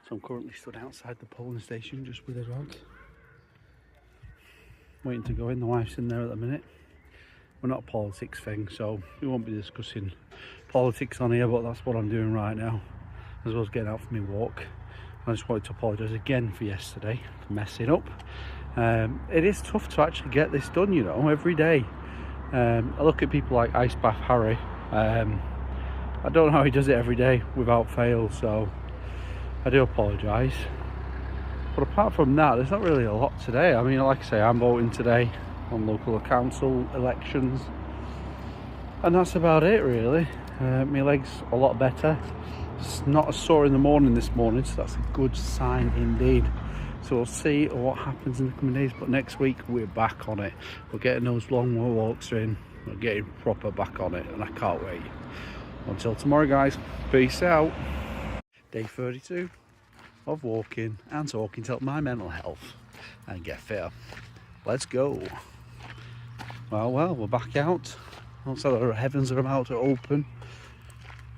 So I'm currently stood outside the polling station just with a dog, waiting to go in. The wife's in there at the minute. We're not a politics thing, so we won't be discussing politics on here, but that's what I'm doing right now, as well as getting out for my walk. I just wanted to apologise again for yesterday, for messing up. It is tough to actually get this done, you know, every day. I look at people like Ice Bath Harry. I don't know how he does it every day without fail, so I do apologise. But apart from that, there's not really a lot today. I mean, like I say, I'm voting today on local council elections, and that's about it really. My leg's a lot better. It's not as sore in the morning this morning, so that's a good sign indeed. So we'll see what happens in the coming days, but next week we're back on it. We're getting those long walks in, we're getting proper back on it, and I can't wait. Until tomorrow guys, peace out. Day 32 of walking and talking to help my mental health and get fitter. Let's go. Well, we're back out. Looks like the heavens are about to open.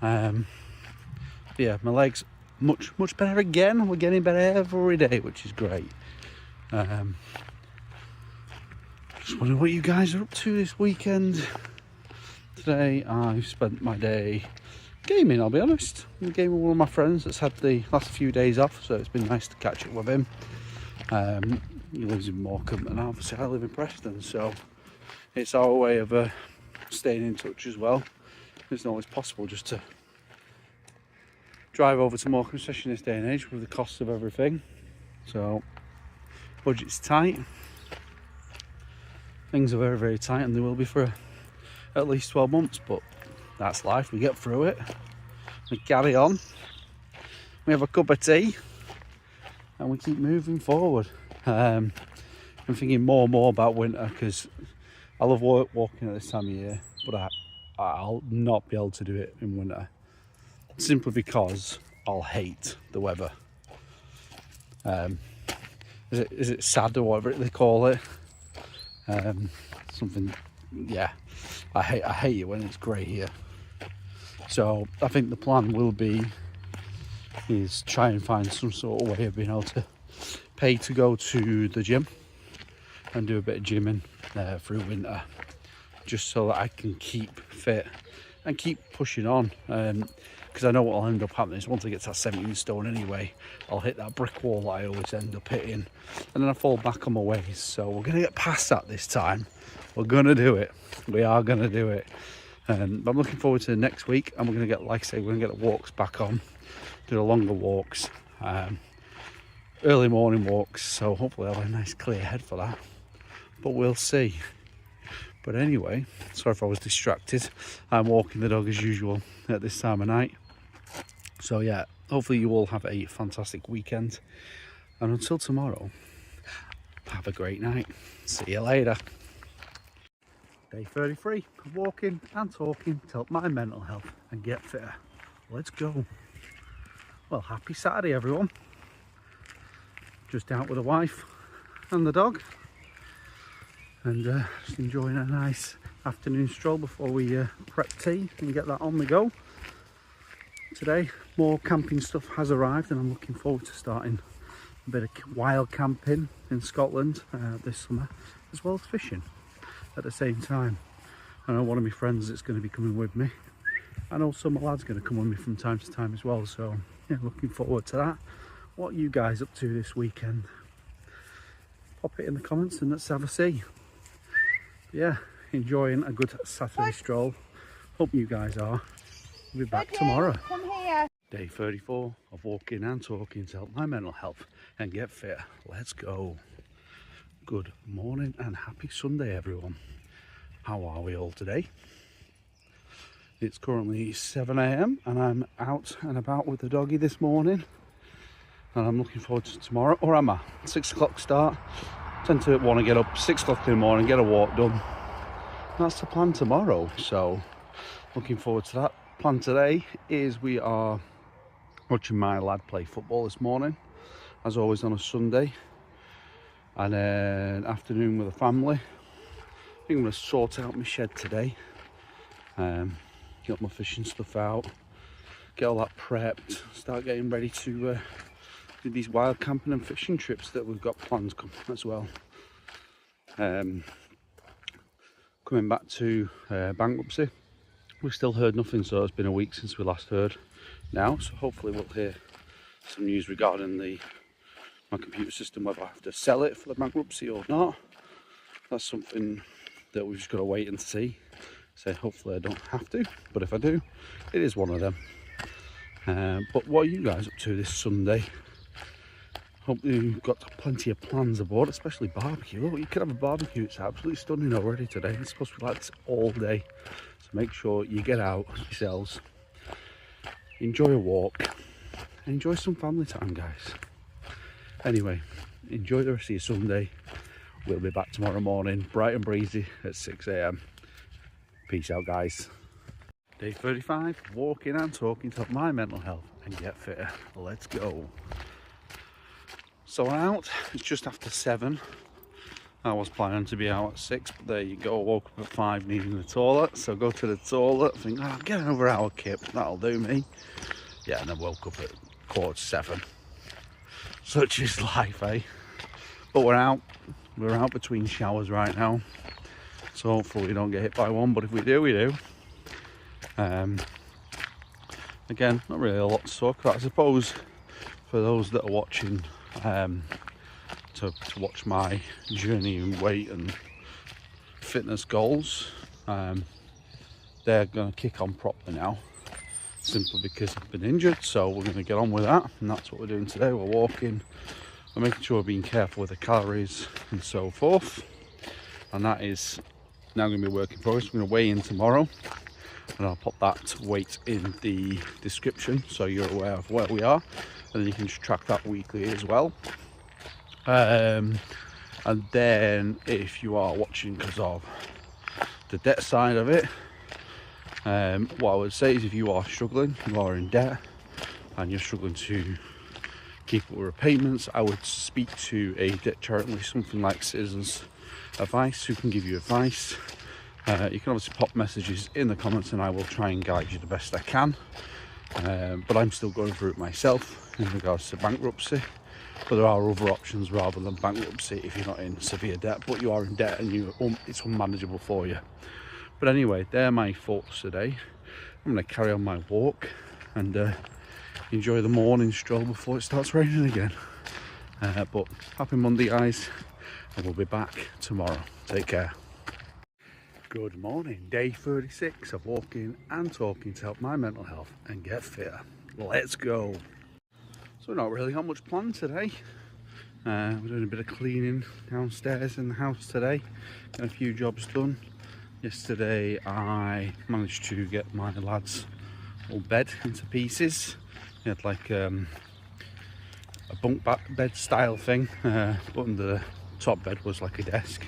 Yeah, my legs much better again. We're getting better every day, which is great. Just wondering what you guys are up to this weekend. Today I've spent my day gaming, I'll be honest. I'm gaming with one of my friends that's had the last few days off, so it's been nice to catch up with him. He lives in Morecambe and obviously I live in Preston, so it's our way of staying in touch as well. It's not always possible just to drive over to Morecambe, especially in this day and age with the cost of everything. So budget's tight, things are very tight, and they will be for at least 12 months, but that's life. We get through it, we carry on, we have a cup of tea, and we keep moving forward. I'm thinking more and more about winter, because I love walking at this time of year, but I'll not be able to do it in winter, simply because I'll hate the weather. Is it sad or whatever they call it? Something, yeah. I hate it when it's grey here. So I think the plan will be is try and find some sort of way of being able to pay to go to the gym and do a bit of gymming through winter, just so that I can keep fit and keep pushing on. Because I know what will end up happening is once I get to that 17 stone anyway, I'll hit that brick wall that I always end up hitting, and then I fall back on my ways. So we're going to get past that this time. We're going to do it. We are going to do it. But I'm looking forward to next week, and we're going to get, like I say, we're going to get the walks back on, do the longer walks, early morning walks, so hopefully I'll have a nice clear head for that, but we'll see. But anyway, sorry if I was distracted. I'm walking the dog as usual at this time of night. So yeah, hopefully you all have a fantastic weekend, and until tomorrow, have a great night. See you later. Day 33 of walking and talking to help my mental health and get fitter. Let's go. Well, happy Saturday everyone. Just out with the wife and the dog, and just enjoying a nice afternoon stroll before we prep tea and get that on the go. Today more camping stuff has arrived, and I'm looking forward to starting a bit of wild camping in Scotland this summer, as well as fishing at the same time. I know one of my friends that's going to be coming with me, and also my lad's going to come with me from time to time as well, so yeah, looking forward to that. What are you guys up to this weekend? Pop it in the comments and let's have a see. Yeah, enjoying a good Saturday stroll. Hope you guys are. We'll be back tomorrow. Come here. Day 34 of walking and talking to help my mental health and get fit. Let's go. Good morning and happy Sunday everyone. How are we all today? It's currently 7 AM and I'm out and about with the doggy this morning, and I'm looking forward to tomorrow. Or am I? 6 o'clock start. Tend to want to get up 6 o'clock in the morning, get a walk done. That's the plan tomorrow, so looking forward to that. Plan today is we are watching my lad play football this morning, as always on a Sunday, and then afternoon with the family. I think I'm going to sort out my shed today, get my fishing stuff out, get all that prepped, start getting ready to with these wild camping and fishing trips that we've got planned as well. Coming back to bankruptcy, we've still heard nothing, so it's been a week since we last heard now, so hopefully we'll hear some news regarding my computer system, whether I have to sell it for the bankruptcy or not. That's something that we've just got to wait and see. So hopefully I don't have to, but if I do, it is one of them. But what are you guys up to this Sunday? Hope you've got plenty of plans aboard, especially barbecue. Look, you could have a barbecue. It's absolutely stunning already today. It's supposed to be like this all day. So make sure you get out yourselves, enjoy a walk, enjoy some family time, guys. Anyway, enjoy the rest of your Sunday. We'll be back tomorrow morning, bright and breezy at 6 AM. Peace out, guys. Day 35, walking and talking to help my mental health and get fitter. Let's go. So I'm out, it's just after 7. I was planning to be out at 6, but there you go. I woke up at 5 needing the toilet. So go to the toilet, think, oh, get another hour, Kip, that'll do me. Yeah, and I woke up at 6:45. Such is life, eh? But we're out between showers right now. So hopefully we don't get hit by one, but if we do, we do. Again, not really a lot to talk about. I suppose for those that are watching, to watch my journey in weight and fitness goals, they're going to kick on properly now, simply because I've been injured. So we're going to get on with that, and that's what we're doing today. We're walking, we're making sure we're being careful with the calories and so forth, and that is now going to be a work in progress. We're going to weigh in tomorrow, and I'll pop that weight in the description so you're aware of where we are, and then you can just track that weekly as well. And then if you are watching because of the debt side of it, what I would say is if you are struggling, you are in debt and you're struggling to keep up with repayments, I would speak to a debt charity, something like Citizens Advice, who can give you advice. You can obviously pop messages in the comments and I will try and guide you the best I can. But I'm still going through it myself in regards to bankruptcy. But there are other options rather than bankruptcy if you're not in severe debt, but you are in debt and it's unmanageable for you. But anyway, they're my thoughts today. I'm going to carry on my walk and enjoy the morning stroll before it starts raining again. But happy Monday, guys, and we'll be back tomorrow. Take care. Good morning, day 36 of walking and talking to help my mental health and get fitter. Let's go. So we're not really got much planned today. We're doing a bit of cleaning downstairs in the house today. Got a few jobs done. Yesterday I managed to get my lad's old bed into pieces. He had like a bunk bed style thing, but under the top bed was like a desk,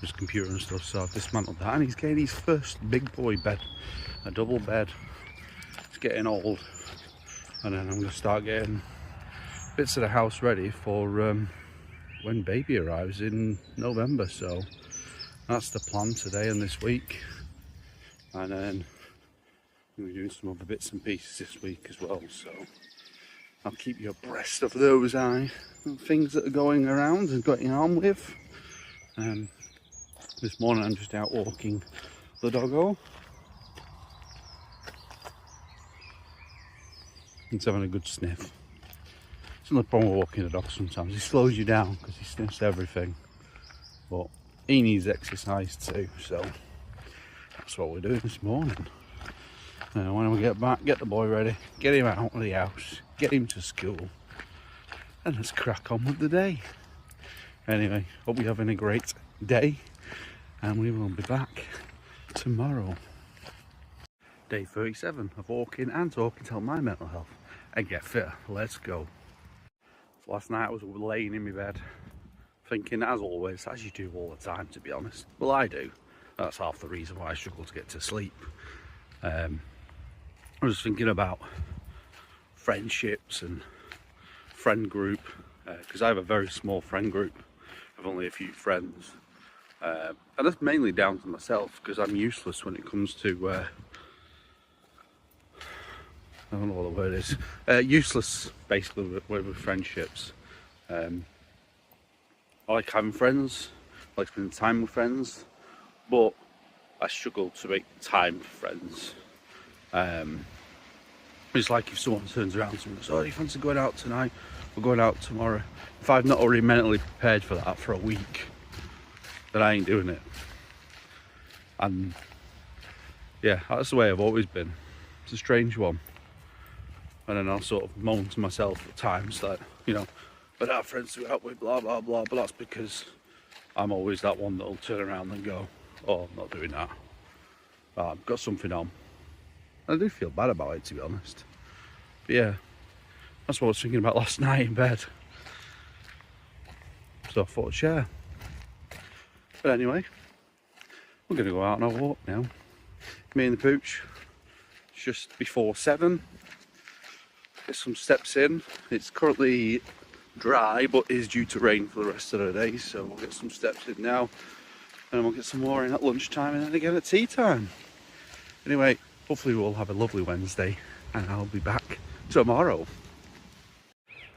his computer and stuff, so I've dismantled that, and he's getting his first big boy bed, a double bed. It's getting old, and then I'm going to start getting bits of the house ready for when baby arrives in November. So that's the plan today and this week, and then we're doing some other bits and pieces this week as well, so I'll keep you abreast of those things that are going around and getting on with. This morning I'm just out walking the doggo. He's having a good sniff. It's not the problem with walking the dog sometimes. He slows you down because he sniffs everything. But he needs exercise too, so that's what we're doing this morning. When we get back, get the boy ready, get him out of the house, get him to school, and let's crack on with the day. Anyway, hope you're having a great day, and we will be back tomorrow. Day 37 of walking and talking to help my mental health and get fitter. Let's go. So last night I was laying in my bed thinking, as always, as you do all the time, to be honest. Well, I do. That's half the reason why I struggle to get to sleep. I was thinking about friendships and friend group, because I have a very small friend group of only a few friends, and that's mainly down to myself because I'm useless when it comes to I don't know what the word is. Useless, basically, with friendships. I like having friends, I like spending time with friends, but I struggle to make time for friends. It's like if someone turns around to me and says, oh, do you fancy going out tonight? We're going out tomorrow. If I've not already mentally prepared for that for a week, then I ain't doing it. And yeah, that's the way I've always been. It's a strange one. And then I'll sort of moan to myself at times that, you know, I don't have friends to go out with, blah, blah, blah. But that's because I'm always that one that'll turn around and go, oh, I'm not doing that. I've got something on. I do feel bad about it, to be honest. But yeah, that's what I was thinking about last night in bed. So I thought I'd share. But anyway, we're going to go out on a walk now. Me and the pooch. It's just before 7. Get some steps in. It's currently dry, but is due to rain for the rest of the day. So we'll get some steps in now. And we'll get some more in at lunchtime and then again at tea time. Anyway, hopefully we'll have a lovely Wednesday and I'll be back tomorrow.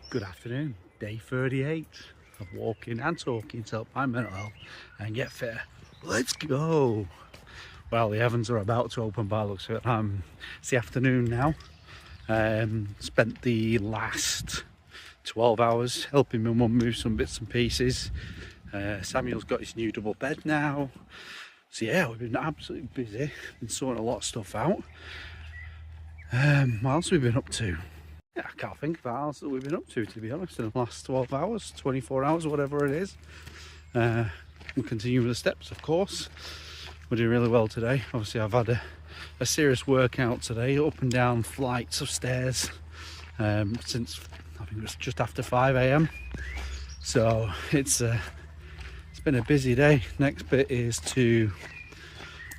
Good afternoon. Day 38 of walking and talking to help my mental health and get fit. Let's go. Well, the heavens are about to open by the looks of it. It's the afternoon now. Spent the last 12 hours helping my mum move some bits and pieces. Samuel's got his new double bed now. So yeah, we've been absolutely busy. Been sorting a lot of stuff out. What else have we been up to? Yeah, I can't think of what else that we've been up to be honest, in the last 12 hours, 24 hours, whatever it is. We'll continue with the steps, of course. We're doing really well today. Obviously, I've had a serious workout today, up and down flights of stairs since I think it was just after 5 a.m. So it's been a busy day. Next bit is to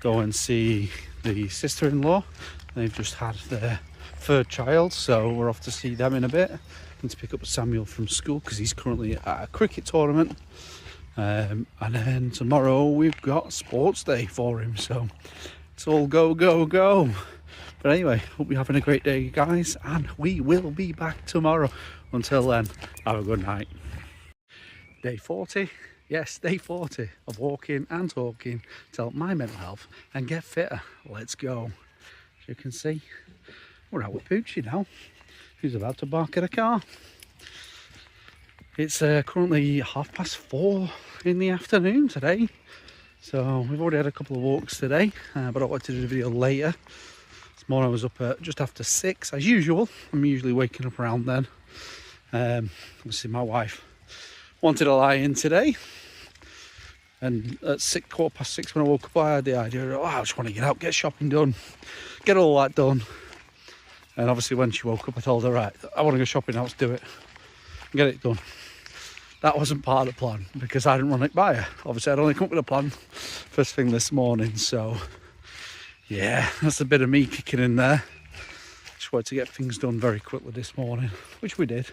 go and see the sister-in-law. They've just had their 3rd child, so we're off to see them in a bit and to pick up Samuel from school because he's currently at a cricket tournament. And then tomorrow we've got sports day for him, so it's all go, go, go. But anyway, hope you're having a great day, guys, and we will be back tomorrow. Until then, have a good night. Day 40. Yes, day 40 of walking and talking to help my mental health and get fitter. Let's go. As you can see, we're out with Poochie now, who's about to bark at a car. It's currently 4:30 in the afternoon today. So we've already had a couple of walks today, but I wanted to do the video later. This morning I was up at just after 6 as usual. I'm usually waking up around then. Obviously my wife wanted a lie in today, and at 6:15 when I woke up I had the idea, I just want to get out, get shopping done, get all that done. And obviously when she woke up I told her, right, I want to go shopping now, let's do it, get it done. That wasn't part of the plan because I didn't run it by her. Obviously I'd only come up with a plan first thing this morning, so yeah, that's a bit of me kicking in there. Just wanted to get things done very quickly this morning, which we did.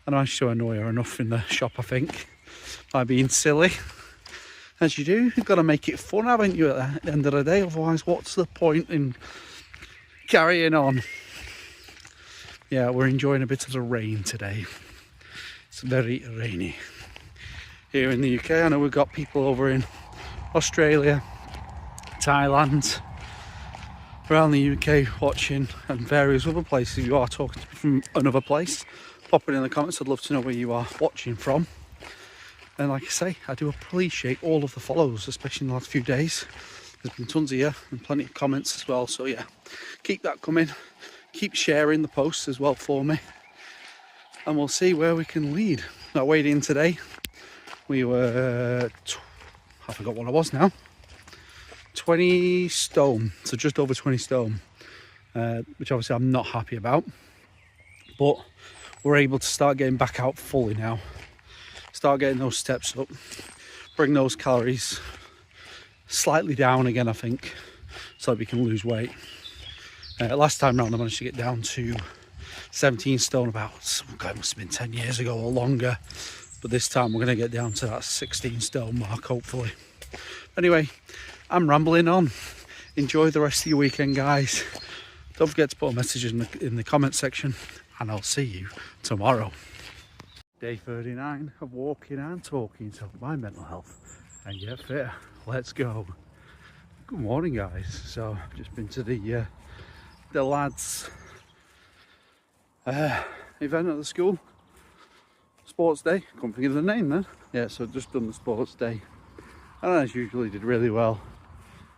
I managed to annoy her enough in the shop, I think, by being silly. As you do, you've got to make it fun, haven't you, at the end of the day? Otherwise, what's the point in carrying on? Yeah, we're enjoying a bit of the rain today. It's very rainy here in the UK. I know we've got people over in Australia, Thailand, around the UK watching, and various other places. If you are talking to me from another place, pop it in the comments. I'd love to know where you are watching from. And like I say, I do appreciate all of the follows, especially in the last few days. There's been tons of you and plenty of comments as well. So yeah, keep that coming. Keep sharing the posts as well for me. And we'll see where we can lead. I weighed in today. We were, I forgot what I was now. 20 stone, so just over 20 stone, which obviously I'm not happy about. But we're able to start getting back out fully now. Start getting those steps up, bring those calories slightly down again, I think, so that we can lose weight. Last time round I managed to get down to 17 stone about, God, it must have been 10 years ago or longer. But this time we're going to get down to that 16 stone mark, hopefully. Anyway, I'm rambling on. Enjoy the rest of your weekend, guys. Don't forget to put a message in the comment section, and I'll see you tomorrow. Day 39 of walking and talking to help my mental health and get fitter. Let's go. Good morning, guys. So I've just been to the lads event at the school. Sports day. Couldn't think of the name then. Yeah, so I've just done the sports day, and as usually did really well.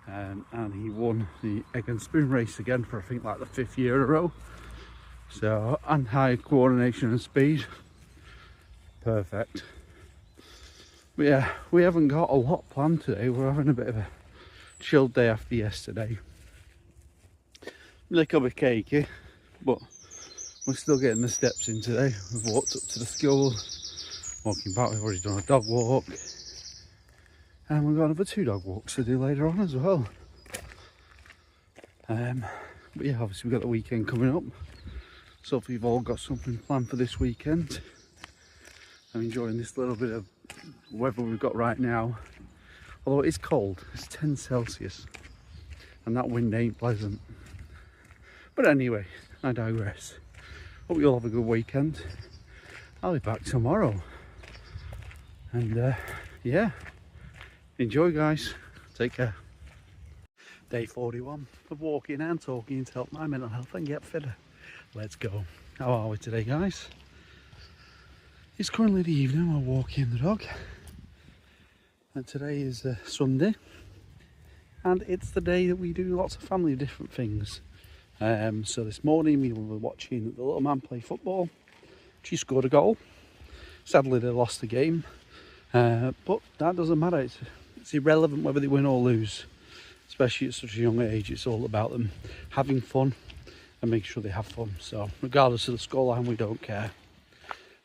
And he won the egg and spoon race again for I think like the 5th year in a row. So, and high coordination and speed. Perfect. But yeah, we haven't got a lot planned today. We're having a bit of a chilled day after yesterday. A little bit cakey, but we're still getting the steps in today. We've walked up to the school, walking back, we've already done a dog walk. And we've got another 2 dog walks to do later on as well. But yeah, obviously we've got the weekend coming up. So if you've all got something planned for this weekend, I'm enjoying this little bit of weather we've got right now. Although it is cold, it's 10 Celsius. And that wind ain't pleasant. But anyway, I digress. Hope you all have a good weekend. I'll be back tomorrow. And yeah, enjoy guys. Take care. Day 41 of walking and talking to help my mental health and get fitter. Let's go. How are we today, guys? It's currently the evening. We're walking the dog. And today is Sunday. And it's the day that we do lots of family different things. So this morning we were watching the little man play football. She scored a goal. Sadly they lost the game. But that doesn't matter. It's irrelevant whether they win or lose. Especially at such a young age. It's all about them having fun and making sure they have fun. So regardless of the scoreline, we don't care.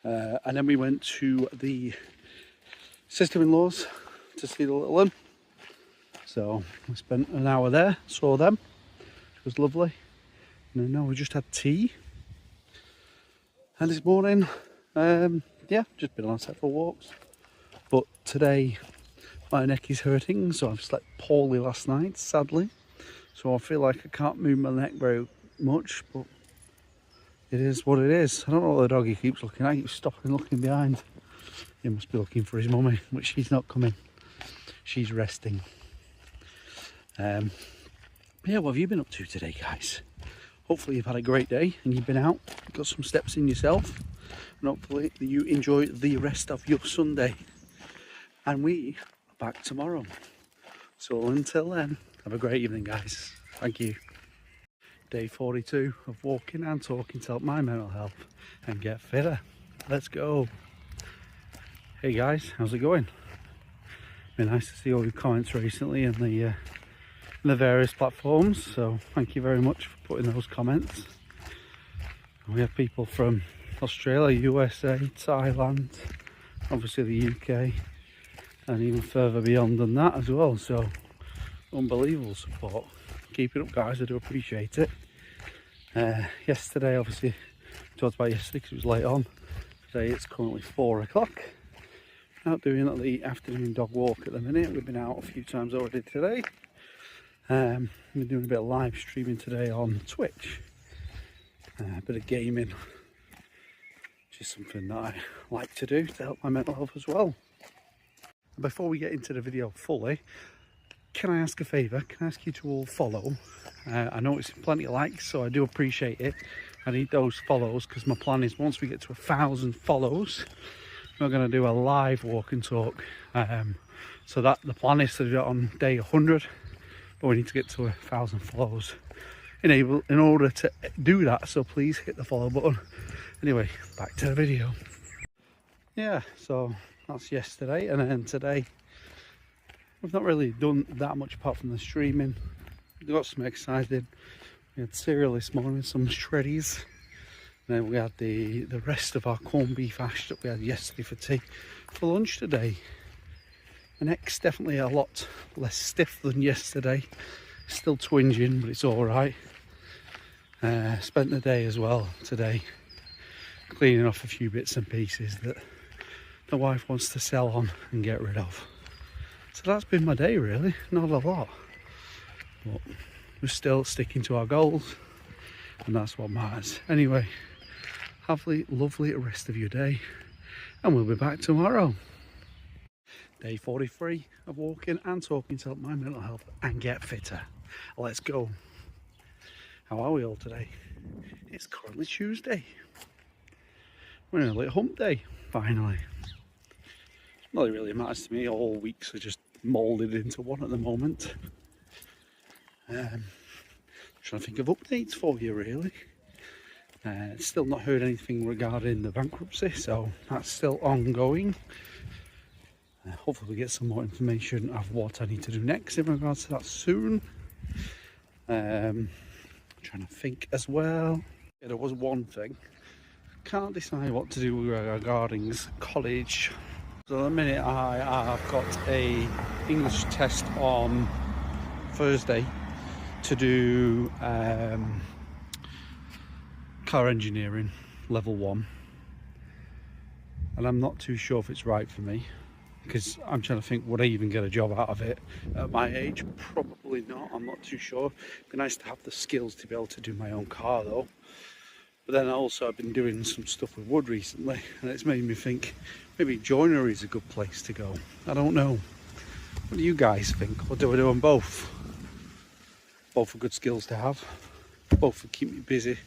And then we went to the sister-in-laws to see the little one. So we spent an hour there, saw them. It was lovely. And now we just had tea. And this morning, yeah, just been on several walks. But today, my neck is hurting, so I've slept poorly last night, sadly. So I feel like I can't move my neck very much, but it is what it is. I don't know what the dog he keeps looking at. He keeps stopping and looking behind. He must be looking for his mummy, but she's not coming. She's resting. Yeah, what have you been up to today, guys? Hopefully you've had a great day and you've been out, got some steps in yourself, and hopefully you enjoy the rest of your Sunday. And we are back tomorrow. So until then, have a great evening, guys. Thank you. Day 42 of walking and talking to help my mental health and get fitter. Let's go. Hey guys, how's it going? Been nice to see all your comments recently in the various platforms, so thank you very much for putting those comments. And we have people from Australia, USA, Thailand, obviously the UK, and even further beyond than that as well. So unbelievable support. Keep it up, guys. I do appreciate it. Yesterday, obviously, talked about yesterday because it was late on. Today it's currently 4 o'clock. Out doing the afternoon dog walk at the minute. We've been out a few times already today. We're doing a bit of live streaming today on Twitch. A bit of gaming, which is something that I like to do to help my mental health as well. And before we get into the video fully, can I ask a favour? Can I ask you to all follow? I know it's plenty of likes, so I do appreciate it. I need those follows because my plan is once we get to 1,000 follows, we're going to do a live walk and talk. So that the plan is to do it on day 100, but we need to get to 1,000 follows in order to do that. So please hit the follow button. Anyway, back to the video. Yeah, so that's yesterday, and then today we've not really done that much apart from the streaming. We got some exercise in. We had cereal this morning, some shreddies. And then we had the rest of our corned beef hash that we had yesterday for tea for lunch today. The neck's definitely a lot less stiff than yesterday. Still twinging, but it's all right. Spent the day as well today cleaning off a few bits and pieces that the wife wants to sell on and get rid of. So that's been my day really, not a lot. But we're still sticking to our goals. and that's what matters. Anyway, have a lovely rest of your day, and we'll be back tomorrow. Day 43 of walking and talking to help my mental health and get fitter. Let's go. How are we all today? It's currently Tuesday. We're nearly at hump day, finally. Not that it really matters to me, all weeks are just moulded into one at the moment. Trying to think of updates for you, really. Still not heard anything regarding the bankruptcy, so that's still ongoing. Hopefully we get some more information of what I need to do next in regards to that soon. Trying to think as well. Yeah, there was one thing. Can't decide what to do regarding college. So at the minute I've got a English test on Thursday to do car engineering level 1, and I'm not too sure if it's right for me, because I'm trying to think, would I even get a job out of it at my age? Probably not. I'm not too sure. It'd be nice to have the skills to be able to do my own car though. But then also I've been doing some stuff with wood recently, and it's made me think maybe joinery is a good place to go. I don't know. What do you guys think? Or do I do them both? Both are good skills to have. Both will keep me busy,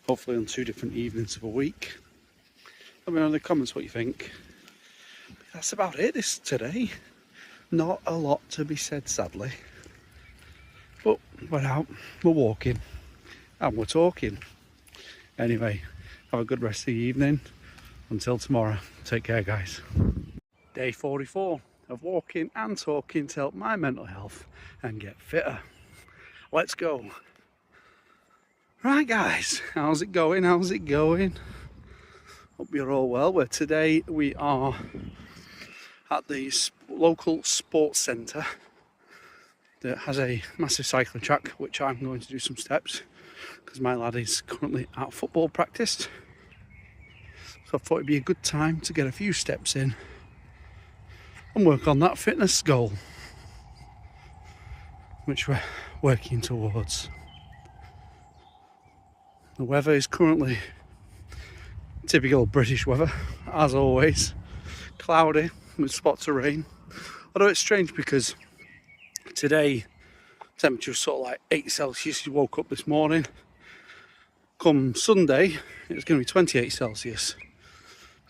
hopefully on 2 different evenings of a week. Let me know in the comments what you think. But that's about it today. Not a lot to be said, sadly. But we're out, we're walking, and we're talking. Anyway, have a good rest of the evening. Until tomorrow, take care, guys. Day 44 of walking and talking to help my mental health and get fitter. Let's go. Right, guys, how's it going? How's it going? Hope you're all well. Well, today we are at the local sports centre that has a massive cycling track, which I'm going to do some steps because my lad is currently at football practice. So I thought it'd be a good time to get a few steps in and work on that fitness goal, which we're working towards. The weather is currently typical British weather, as always. Cloudy with spots of rain. Although it's strange because today temperature was sort of like 8 Celsius. You woke up this morning. Come Sunday, it's going to be 28 Celsius.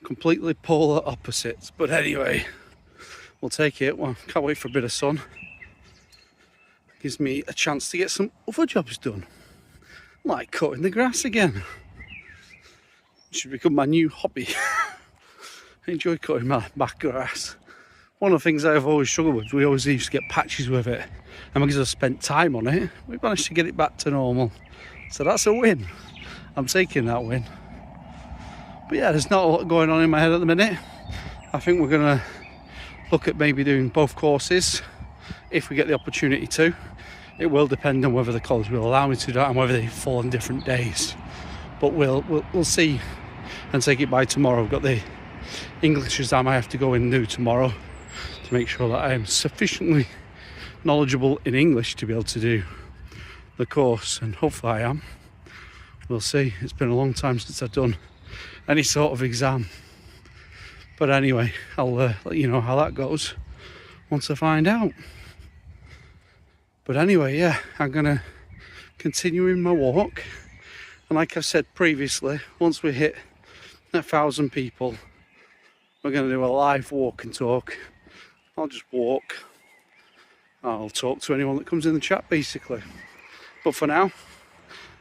Completely polar opposites. But anyway, we'll take it. Well, can't wait for a bit of sun. Gives me a chance to get some other jobs done, like cutting the grass again. It should become my new hobby. I enjoy cutting my back grass. One of the things I've always struggled with, we always used to get patches with it, and because I've spent time on it, we managed to get it back to normal. So that's a win. I'm taking that win. But yeah, there's not a lot going on in my head at the minute. I think we're gonna look at maybe doing both courses if we get the opportunity to. It will depend on whether the college will allow me to do that and whether they fall on different days. But we'll see and take it by tomorrow. We've got the English exam I have to go and do tomorrow to make sure that I am sufficiently knowledgeable in English to be able to do the course, and hopefully I am. We'll see. It's been a long time since I've done any sort of exam. But anyway, I'll let you know how that goes once I find out. But anyway, yeah, I'm gonna continue in my walk, and like I've said previously, once we hit 1,000 people, we're gonna do a live walk and talk. I'll just walk, I'll talk to anyone that comes in the chat basically. But for now,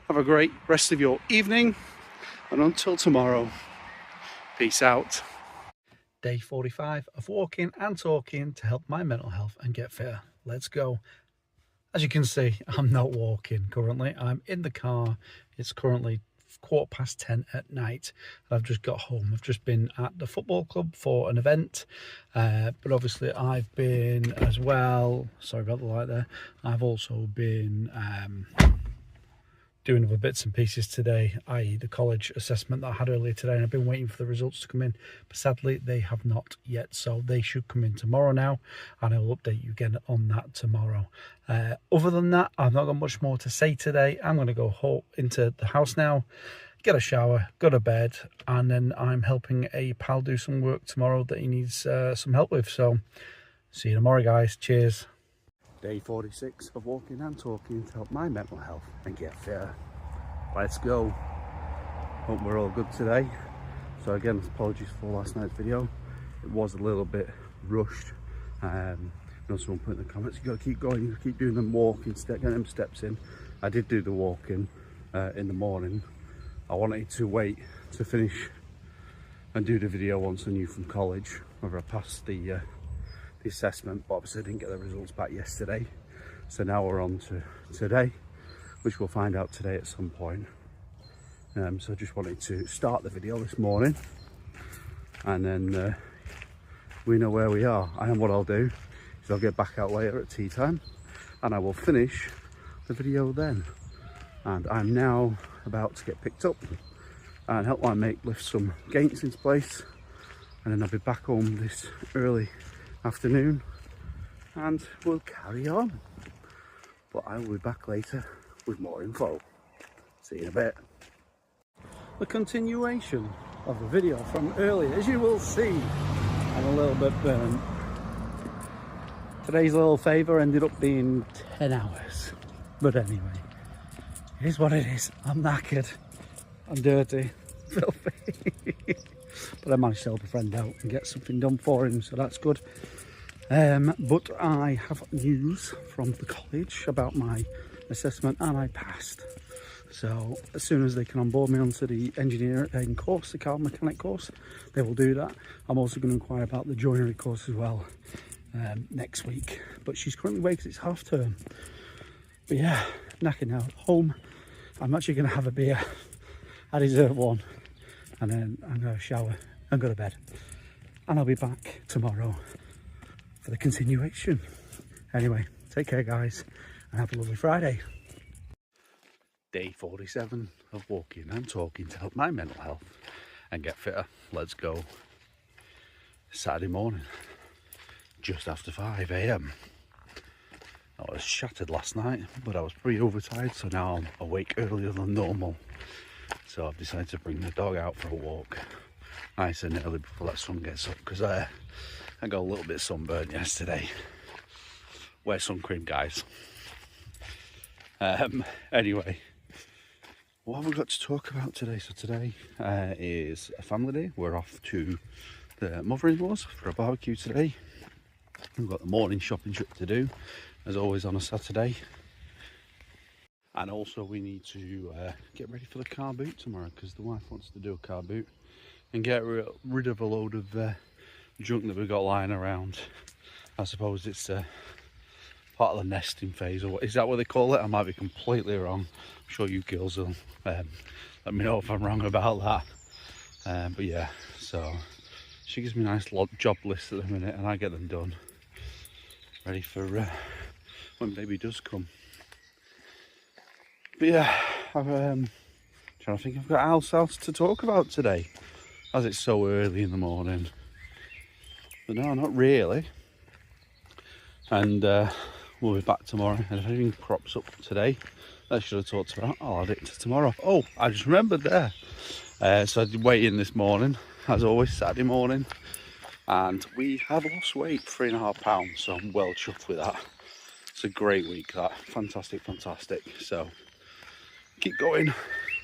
have a great rest of your evening, and until tomorrow, peace out. Day 45 of walking and talking to help my mental health and get fitter. Let's go. As you can see, I'm not walking currently. I'm in the car. It's currently 10:15 at night. I've just got home. I've just been at the football club for an event. But obviously I've been as well, sorry about the light there. I've also been doing other bits and pieces today, i.e. the college assessment that I had earlier today, and I've been waiting for the results to come in, but sadly they have not yet, so they should come in tomorrow now, and I will update you again on that tomorrow. Other than that, I've not got much more to say today. I'm going to go into the house now, get a shower, go to bed, and then I'm helping a pal do some work tomorrow that he needs some help with. So see you tomorrow, guys. Cheers. Day 46 of walking and talking to help my mental health and get fitter. Let's go. Hope we're all good today. So again, apologies for last night's video. It was a little bit rushed. Someone put in the comments, you got to keep going, you keep doing them walking, getting them steps in. I did do the walking in the morning. I wanted to wait to finish and do the video once I knew from college whether I passed the assessment, but obviously I didn't get the results back yesterday, so now we're on to today, which we'll find out today at some point. So I just wanted to start the video this morning, and then we know where we are. And what I'll do is I'll get back out later at tea time and I will finish the video then. And I'm now about to get picked up and help my mate lift some gates into place, and then I'll be back home this early afternoon and we'll carry on. But I will be back later with more info. See you in a bit. The continuation of the video from earlier, as you will see, I'm a little bit burnt. Today's little favour ended up being 10 hours, but anyway, it is what it is. I'm knackered, I'm dirty, filthy. But I managed to help a friend out and get something done for him, so that's good. But I have news from the college about my assessment, and I passed. So as soon as they can onboard me onto the engineering course, the car mechanic course, they will do that. I'm also going to inquire about the joinery course as well next week. But she's currently away because it's half term. But yeah, knackered now at home. I'm actually going to have a beer. I deserve one. And then I'm going to shower and go to bed. And I'll be back tomorrow for the continuation. Anyway, take care, guys, and have a lovely Friday. Day 47 of walking and talking to help my mental health and get fitter. Let's go. Saturday morning, just after 5 AM. I was shattered last night, but I was pretty overtired, so now I'm awake earlier than normal. So I've decided to bring the dog out for a walk nice and early before that sun gets up, because I got a little bit sunburned yesterday. Wear sun cream, guys. Anyway, what have we got to talk about today? So today is a family day. We're off to the mother-in-law's for a barbecue today. We've got the morning shopping trip to do, as always on a Saturday. And also we need to get ready for the car boot tomorrow, because the wife wants to do a car boot and get rid of a load of junk that we've got lying around. I suppose it's part of the nesting phase, or what is that what they call it? I might be completely wrong. I'm sure you girls will let me know if I'm wrong about that. But yeah, so she gives me a nice job list at the minute, and I get them done, ready for when baby does come. But yeah, I'm trying to think I've got else to talk about today, as it's so early in the morning. But no, not really. And we'll be back tomorrow, and if anything crops up today that I should have talked about, I'll add it to tomorrow. Oh, I just remembered there. So I did weigh in this morning, as always, Saturday morning, and we have lost weight, 3.5 pounds, so I'm well chuffed with that. It's a great week, that. Fantastic. So keep going,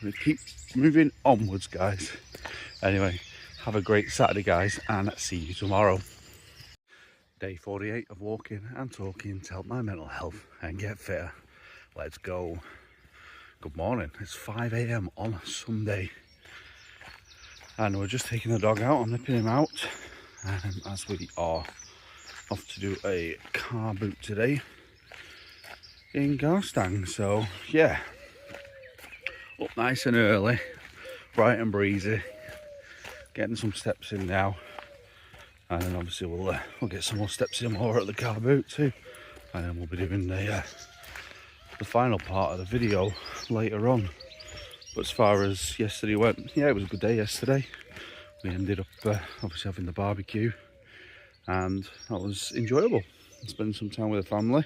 we keep moving onwards, guys. Anyway, have a great Saturday, guys, and see you tomorrow. Day 48 of walking and talking to help my mental health and get fitter. Let's go. Good morning. It's 5 AM on a Sunday, and we're just taking the dog out. I'm nipping him out as we are off to do a car boot today in Garstang. So yeah, up nice and early, bright and breezy, getting some steps in now, and then obviously we'll get some more steps in while we're at the car boot too, and then we'll be doing the the final part of the video later on. But as far as yesterday went, yeah, it was a good day yesterday. We ended up obviously having the barbecue, and that was enjoyable. Spending some time with the family.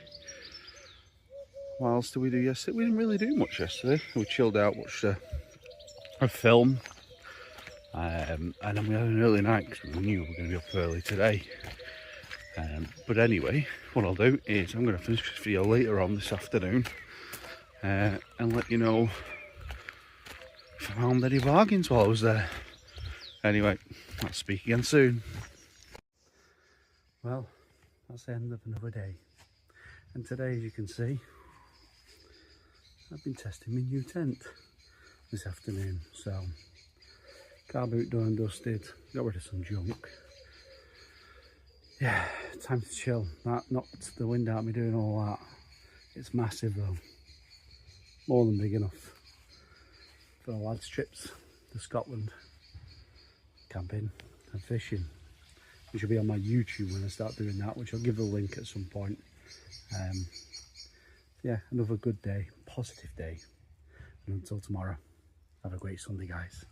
What else did we do yesterday? We didn't really do much yesterday. We chilled out, watched a film, and then we had an early night because we knew we were going to be up early today. But anyway, what I'll do is I'm going to finish this video later on this afternoon and let you know if I found any bargains while I was there. Anyway, I'll speak again soon. Well, that's the end of another day. And today, as you can see, I've been testing my new tent this afternoon. So, car boot done and dusted, got rid of some junk. Yeah, time to chill. That knocked the wind out of me doing all that. It's massive though. More than big enough for the lads' trips to Scotland, camping and fishing. It should be on my YouTube when I start doing that, which I'll give a link at some point. Yeah, another good day, positive day. And until tomorrow, have a great Sunday, guys.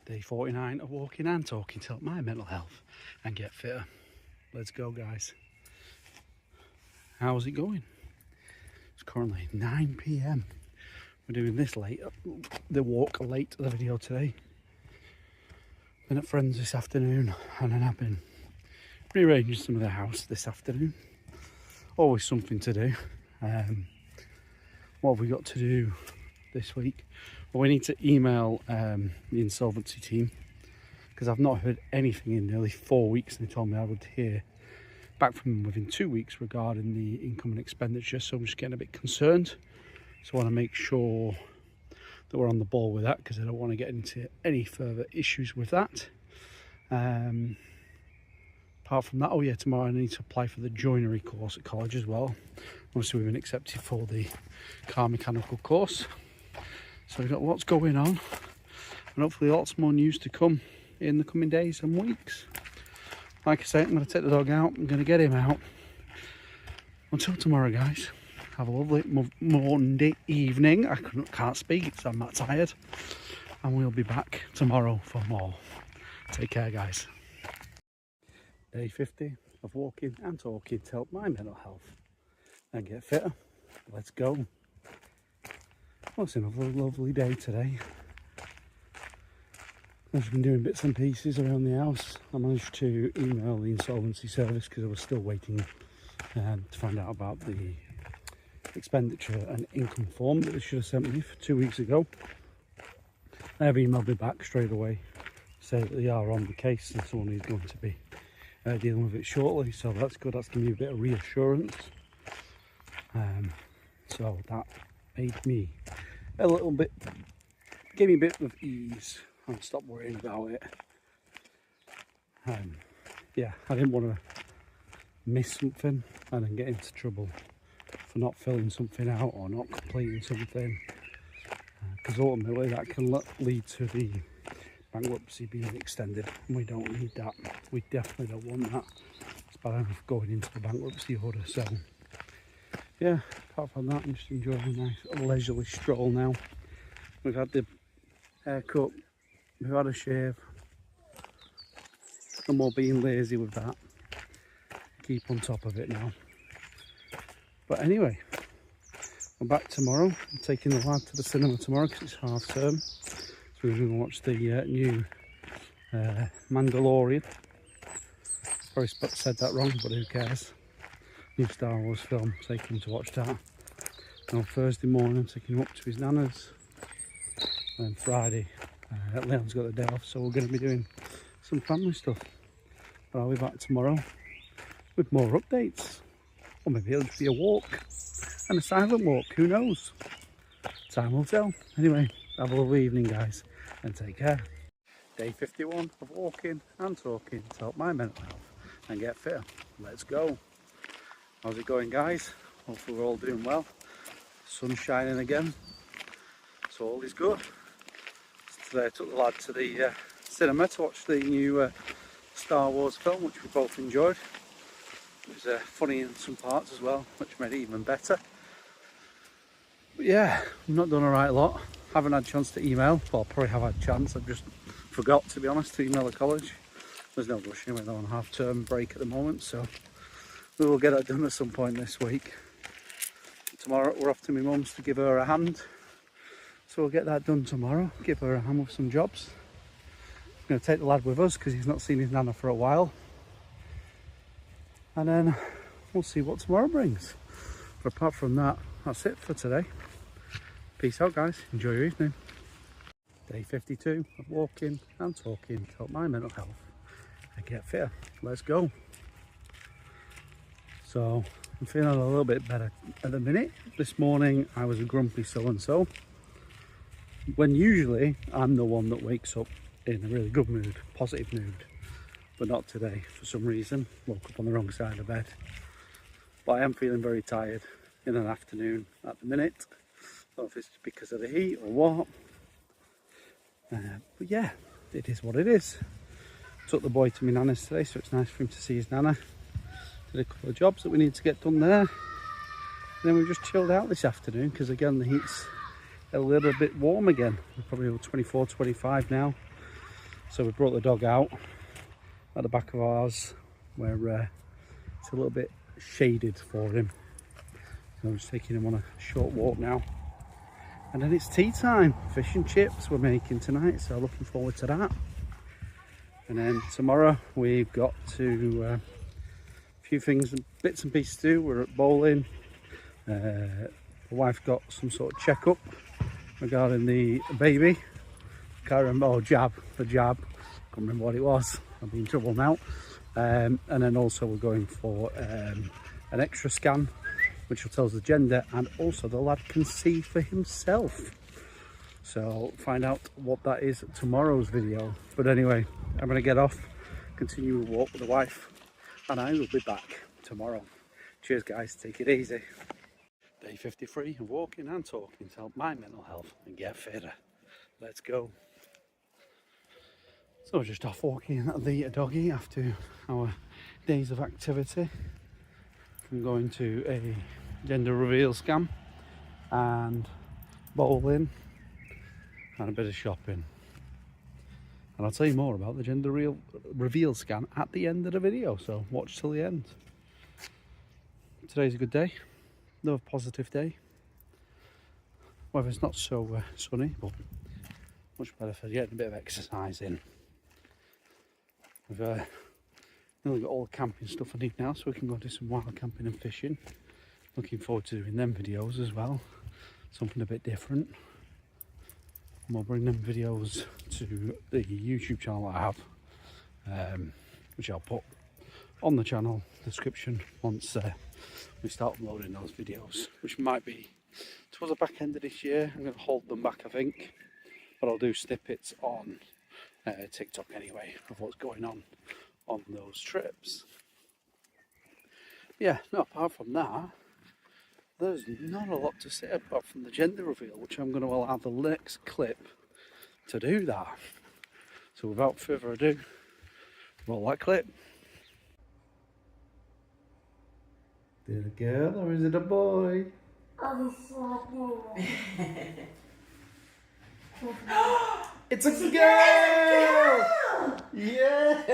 Day 49 of walking and talking to help my mental health and get fitter. Let's go, guys. How's it going? It's currently 9 PM. We're doing this late, the walk late to the video today. Been at friends this afternoon, and then I've been rearranging some of the house this afternoon. Always something to do. What have we got to do this week? Well, we need to email the insolvency team, because I've not heard anything in nearly 4 weeks, and they told me I would hear back from them within 2 weeks regarding the income and expenditure. So I'm just getting a bit concerned. So I want to make sure that we're on the ball with that, because I don't want to get into any further issues with that. Apart from that, oh yeah, tomorrow I need to apply for the joinery course at college as well. Obviously we've been accepted for the car mechanical course. So we've got lots going on, and hopefully lots more news to come in the coming days and weeks. Like I say, I'm going to take the dog out, I'm going to get him out. Until tomorrow, guys, have a lovely Monday evening. I can't speak, so I'm that tired. And we'll be back tomorrow for more. Take care, guys. Day 50 of walking and talking to help my mental health and get fitter. Let's go. Well, it's another lovely day today. I've been doing bits and pieces around the house. I managed to email the insolvency service because I was still waiting to find out about the expenditure and income form that they should have sent me 2 weeks ago. They have emailed me back straight away, say that they are on the case and someone is going to be dealing with it shortly. So that's good. That's giving me a bit of reassurance. So that made me a little bit, gave me a bit of ease and stop worrying about it. Yeah, I didn't want to miss something and then get into trouble for not filling something out or not completing something, because ultimately that can lead to the bankruptcy being extended, and we don't need that. We definitely don't want that. It's bad enough going into the bankruptcy order. So yeah, apart from that, I'm just enjoying a nice leisurely stroll now. We've had the haircut, we've had a shave, no more being lazy with that. Keep on top of it now. But anyway, I'm back tomorrow. I'm taking the lad to the cinema tomorrow because it's half term. So we're going to watch the new Mandalorian. Probably said that wrong, but who cares? New Star Wars film, taking him to watch that. And on Thursday morning, I'm taking him up to his nana's. And then Friday, Leon's got the day off, so we're going to be doing some family stuff. But I'll be back tomorrow with more updates. Or maybe it'll just be a walk, and a silent walk, who knows? Time will tell. Anyway, have a lovely evening, guys, and take care. Day 51 of walking and talking to help my mental health and get fitter. Let's go. How's it going, guys? Hopefully we're all doing well. Sun's shining again, so all is good. Today I took the lad to the cinema to watch the new Star Wars film, which we both enjoyed. It was funny in some parts as well, which made it even better. But yeah, I've not done a right lot. Haven't had a chance to email. Well, probably have had a chance. I've just forgot, to be honest, to email the college. There's no rush anyway, they're on half-term break at the moment, so we will get that done at some point this week. Tomorrow we're off to my mum's to give her a hand, so we'll get that done tomorrow. Give her a hand with some jobs. I'm going to take the lad with us because he's not seen his nana for a while, and then we'll see what tomorrow brings. But apart from that, that's it for today. Peace out, guys. Enjoy your evening. Day 52 of walking and talking to help my mental health and get fitter. Let's go. So I'm feeling a little bit better at the minute. This morning I was a grumpy so-and-so, when usually I'm the one that wakes up in a really good mood, positive mood, but not today for some reason. Woke up on the wrong side of bed. But I am feeling very tired in an afternoon at the minute. I don't know if it's because of the heat or what. But yeah, it is what it is. Took the boy to my nana's today, so it's nice for him to see his nana. Did a couple of jobs that we need to get done there. And then we just chilled out this afternoon because again the heat's a little bit warm again. We're probably 24, 25 now. So we brought the dog out at the back of ours where it's a little bit shaded for him. So I'm just taking him on a short walk now. And then it's tea time. Fish and chips we're making tonight, so looking forward to that. And then tomorrow we've got to few things and bits and pieces to do. We're at bowling. The wife got some sort of checkup regarding the baby. Can't remember. Oh, the jab. Can't remember what it was. I'll be in trouble now. And then also we're going for an extra scan, which will tell us the gender, and also the lad can see for himself. So find out what that is at tomorrow's video. But anyway, I'm going to get off, continue to walk with the wife, and I will be back tomorrow. Cheers guys, take it easy. Day 53 of walking and talking to help my mental health and get fitter. Let's go. So just off walking the doggy after our days of activity. I'm going to a gender reveal scam and bowling and a bit of shopping. And I'll tell you more about the gender reveal scan at the end of the video, so watch till the end. Today's a good day, another positive day. Weather's not so sunny, but much better for getting a bit of exercise in. We've nearly got all the camping stuff I need now, so we can go do some wild camping and fishing. Looking forward to doing them videos as well, something a bit different. And we'll bring them videos to the YouTube channel I have, which I'll put on the channel description once we start uploading those videos, which might be towards the back end of this year. I'm going to hold them back, I think, but I'll do snippets on TikTok anyway of what's going on those trips. Yeah, no, apart from that, there's not a lot to say apart from the gender reveal, which I'm going to allow the next clip to do that. So without further ado, roll that clip. Is it a girl or is it a boy? It's a girl! Yes!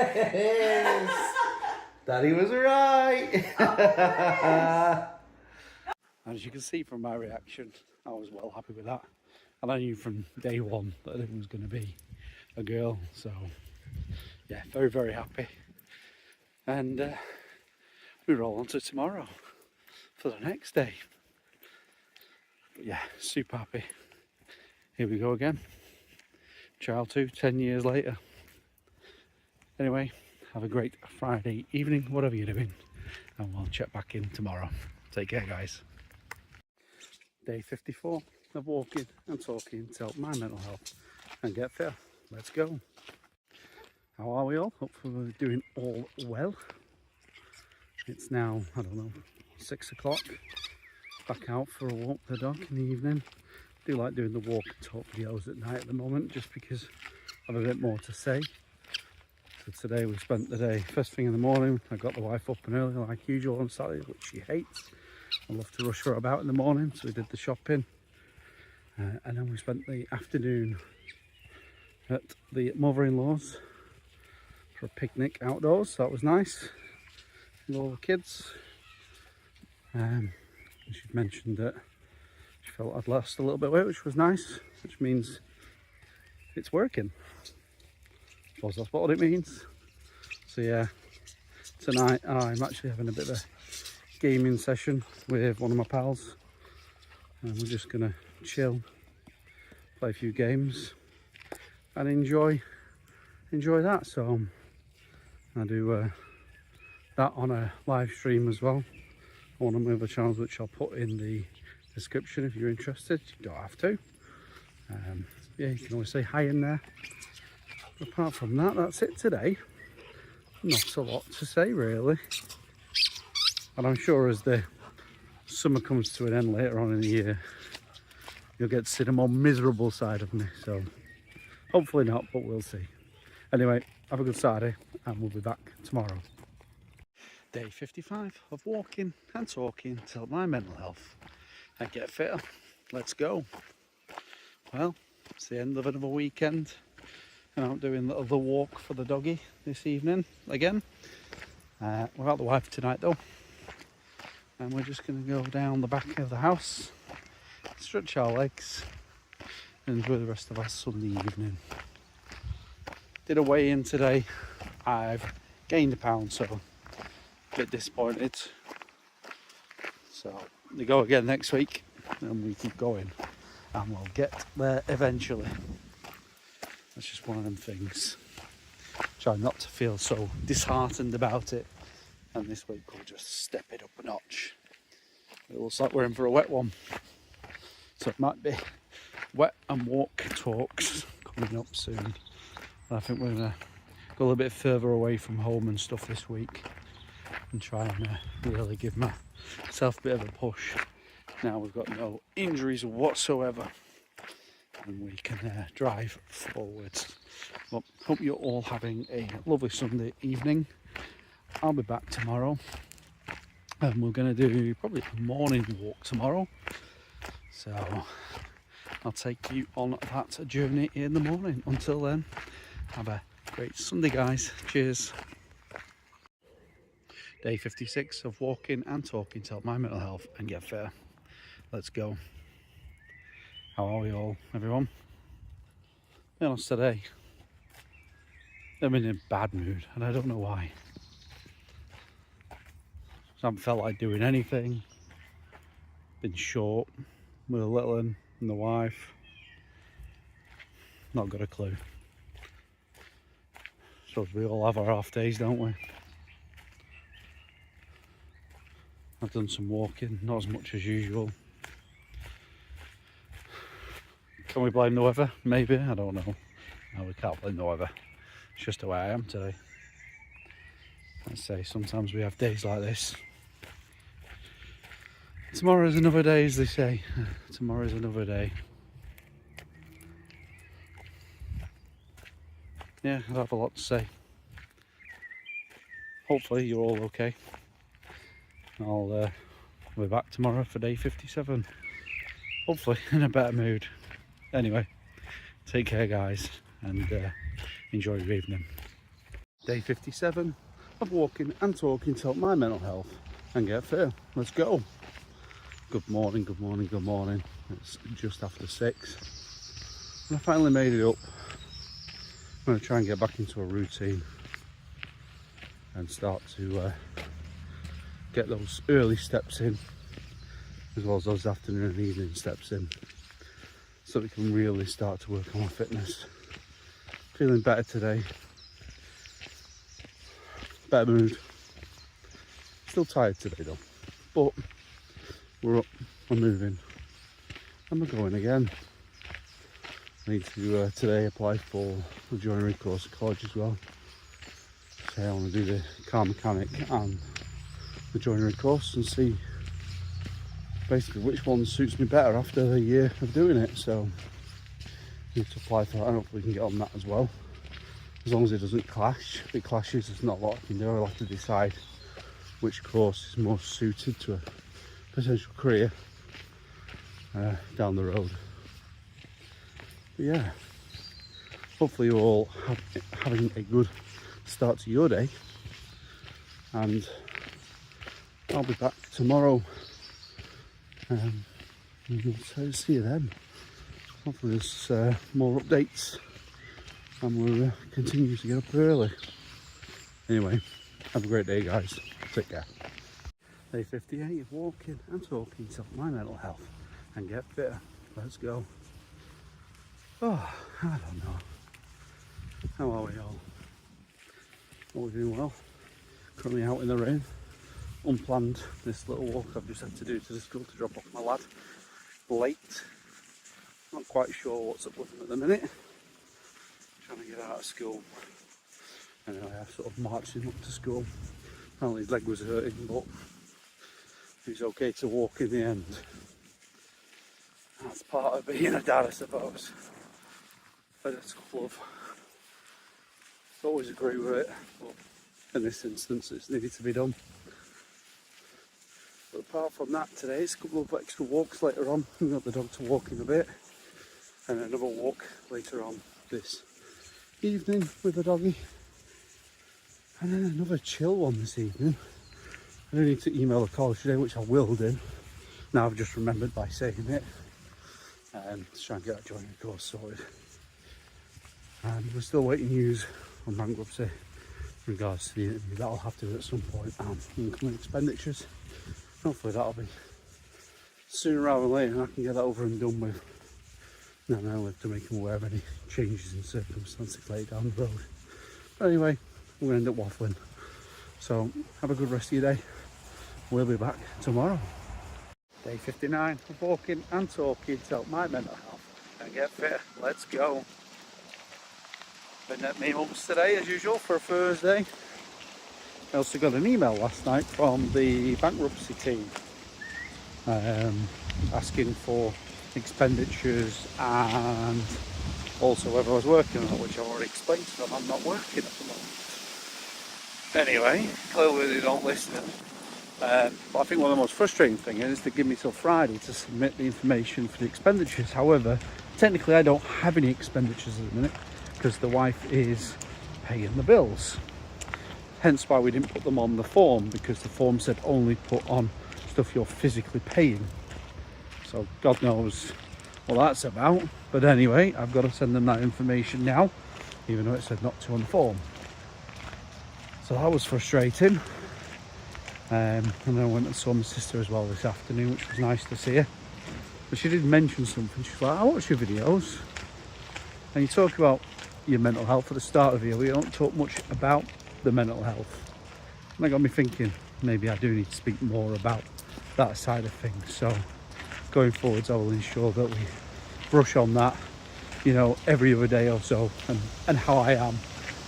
Daddy was right! As you can see from my reaction, I was well happy with that. And I knew from day one that it was going to be a girl, so yeah, very, very happy. And we roll on to tomorrow for the next day. But yeah, super happy. Here we go again. Child 2, 10 years later. Anyway, have a great Friday evening, whatever you're doing, and we'll check back in tomorrow. Take care, guys. Day 54 of walking and talking to help my mental health and get fit. Let's go. How are we all? Hopefully we're doing all well. It's now, I don't know, 6 o'clock. Back out for a walk with the dog in the evening. I do like doing the walk and talk videos at night at the moment, just because I have a bit more to say. So today we spent the day, first thing in the morning, I got the wife up and early like usual on Saturday, which she hates. I love to rush her about in the morning, so we did the shopping. And then we spent the afternoon at the mother-in-law's for a picnic outdoors, so that was nice with all the kids. She mentioned that she felt I'd lost a little bit of weight, which was nice, which means it's working. I suppose that's what it means. So yeah, tonight I'm actually having a bit of a gaming session with one of my pals, and we're just gonna chill, play a few games and enjoy that. So I do that on a live stream as well on one of my other channels, which I'll put in the description if you're interested. You don't have to. Yeah, you can always say hi in there. But apart from that, that's it today. Not a lot to say really, and I'm sure as the summer comes to an end later on in the year, you'll get to see the more miserable side of me, so hopefully not, but we'll see. Anyway, have a good Saturday and we'll be back tomorrow. Day 55 of walking and talking to help my mental health and get fitter. Let's go. Well, it's the end of another weekend. I'm out doing the other walk for the doggy this evening again. Without the wife tonight though. And we're just going to go down the back of the house, stretch our legs and enjoy the rest of our Sunday evening. Did a weigh-in today. I've gained a pound, so a bit disappointed. So we go again next week and we keep going and we'll get there eventually. That's just one of them things. Try not to feel so disheartened about it, and this week we'll just step it up a notch. It looks like we're in for a wet one, so it might be wet and walk talks coming up soon. I think we're going to go a little bit further away from home and stuff this week and try and really give myself a bit of a push. Now we've got no injuries whatsoever and we can drive forwards. Well, hope you're all having a lovely Sunday evening. I'll be back tomorrow and we're going to do probably a morning walk tomorrow, so I'll take you on that journey in the morning. Until then, have a great Sunday guys. Cheers. Day 56 of walking and talking to help my mental health and get fitter. Let's go. How are we all, everyone? Be honest today, I'm in a bad mood and I don't know why. I haven't felt like doing anything. Been short with the little one and the wife. Not got a clue. Suppose we all have our off days, don't we? I've done some walking, not as much as usual. Can we blame the weather? Maybe, I don't know. No, we can't blame the weather. It's just the way I am today. Let's say sometimes we have days like this. Tomorrow's another day, as they say. Tomorrow's another day. Yeah, I have a lot to say. Hopefully you're all okay. I'll be back tomorrow for day 57. Hopefully in a better mood. Anyway, take care guys and enjoy your evening. Day 57 of walking and talking to help my mental health and get fitter. Let's go. Good morning, good morning, good morning. It's just after 6 and I finally made it up. I'm going to try and get back into a routine and start to get those early steps in as well as those afternoon and evening steps in, so we can really start to work on our fitness. Feeling better today, better mood. Still tired today though, but we're up, we're moving and we're going again. I need to today apply for the joinery course at college as well. So I want to do the car mechanic and the joinery course and see basically which one suits me better after the year of doing it. So I need to apply for that and hopefully we can get on that as well, as long as it doesn't clash. If it clashes, there's not a lot I can do. I'll have to decide which course is most suited to a potential career down the road. But yeah, hopefully you're all having a good start to your day, and I'll be back tomorrow. And we'll see you then. Hopefully there's more updates and we'll continue to get up early. Anyway, have a great day, guys. Take care. Day 58 of walking and talking to my mental health and get fitter. Let's go. Oh, I don't know. How are we all? Are we doing well? Currently out in the rain. Unplanned this little walk I've just had to do to the school to drop off my lad. Late. Not quite sure what's up with him at the minute. Trying to get out of school. Anyway, I sort of marched him up to school. Apparently his leg was hurting, but he's okay to walk in the end. That's part of being a dad, I suppose. Fittest love. Always agree with it, but in this instance it's needed to be done. But apart from that, today it's a couple of extra walks later on. We've got the dog to walk in a bit, and another walk later on this evening with the doggy, and then another chill one this evening. I do need to email the college today, which I will do. Now I've just remembered by saying it, to try and get that joining course sorted. And we're still waiting news on bankruptcy in regards to the interview. That'll have to do at some point, and incoming expenditures. Hopefully that'll be sooner rather than later, and I can get that over and done with. And then I'll have to make them aware of any changes in circumstances later down the road. But anyway, we're going to end up waffling. So have a good rest of your day. We'll be back tomorrow. Day 59 of walking and talking to help my mental health and get fitter. Let's go. Been at my mum's today as usual for a Thursday. I also got an email last night from the bankruptcy team asking for expenditures and also whether I was working or not, which I've already explained to them. I'm not working at the moment. Anyway, clearly they don't listen. But I think one of the most frustrating things is to give me till Friday to submit the information for the expenditures. However, technically I don't have any expenditures at the minute because the wife is paying the bills. Hence why we didn't put them on the form, because the form said only put on stuff you're physically paying. So God knows what that's about. But anyway, I've got to send them that information now, even though it said not to on the form. So that was frustrating. And then I went and saw my sister as well this afternoon, which was nice to see her. But she did mention something. She's like, I watch your videos and you talk about your mental health at the start of the video. We don't talk much about the mental health. And that got me thinking, maybe I do need to speak more about that side of things. So going forwards, I will ensure that we brush on that, you know, every other day or so, and how I am,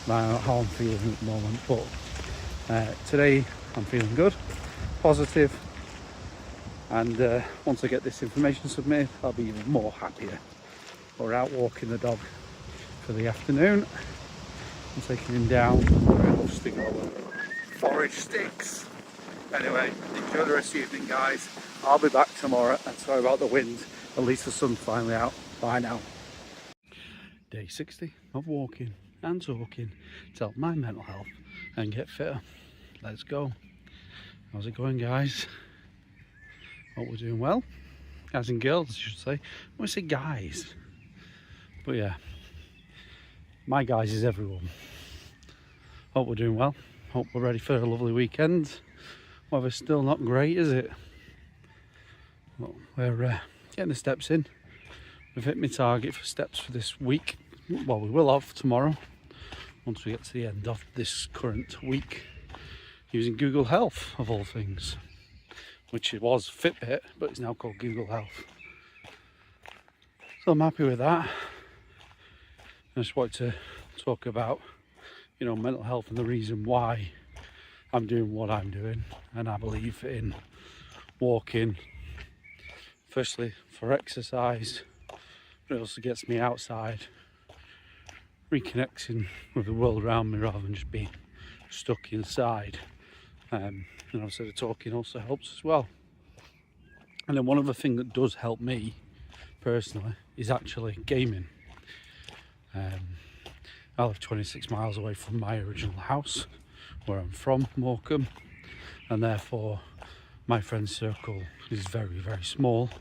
how I'm feeling at the moment. But today I'm feeling good, positive, and once I get this information submitted, I'll be even more happier. We're out walking the dog for the afternoon. I'm taking him down where he loves to go forage sticks. Anyway, enjoy the rest of the evening, guys. I'll be back tomorrow, and sorry about the wind. At least the sun's finally out. Bye now. Day 60 of walking and talking to help my mental health and get fitter. Let's go. How's it going, guys? Hope we're doing well. Guys and girls, I should say. I want to say guys. But yeah, my guys is everyone. Hope we're doing well. Hope we're ready for a lovely weekend. Weather's still not great, is it? Well, we're getting the steps in. We've hit my target for steps for this week. Well, we will have tomorrow, once we get to the end of this current week, using Google Health, of all things. Which it was Fitbit, but it's now called Google Health. So I'm happy with that. I just wanted to talk about, you know, mental health and the reason why I'm doing what I'm doing. And I believe in walking, firstly for exercise, but it also gets me outside, reconnecting with the world around me rather than just being stuck inside. And obviously the talking also helps as well. And then one other thing that does help me personally is actually gaming. I live 26 miles away from my original house, where I'm from, Morecambe, and therefore my friend circle is very, very small,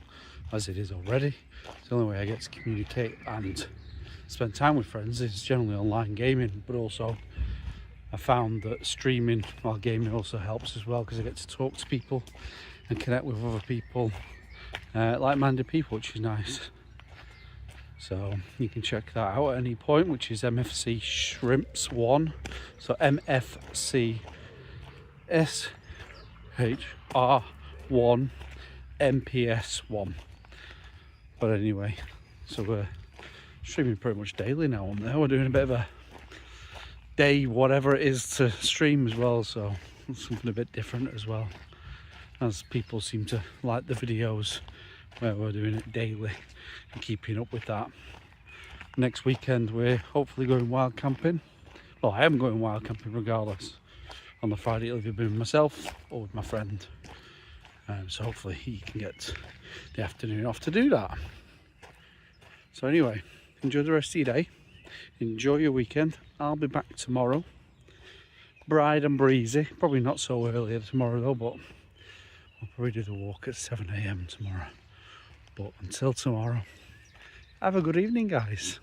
as it is already. It's the only way I get to communicate and spend time with friends is generally online gaming, but also I found that streaming while gaming also helps as well, because I get to talk to people and connect with other people, like-minded people, which is nice. So you can check that out at any point, which is MFC Shrimps 1. So MFC SHR1 MPS 1. But anyway, so we're streaming pretty much daily now on there. We're doing a bit of a day whatever it is to stream as well, so something a bit different as well, as people seem to like the videos where we're doing it daily and keeping up with that. Next weekend we're hopefully going wild camping. Well, I am going wild camping regardless. On the Friday it'll either be with myself or with my friend, so hopefully he can get the afternoon off to do that. So anyway, enjoy the rest of your day, enjoy your weekend. I'll be back tomorrow, bright and breezy. Probably not so early tomorrow though, but I'll probably do the walk at 7 AM tomorrow. But until tomorrow, have a good evening, guys.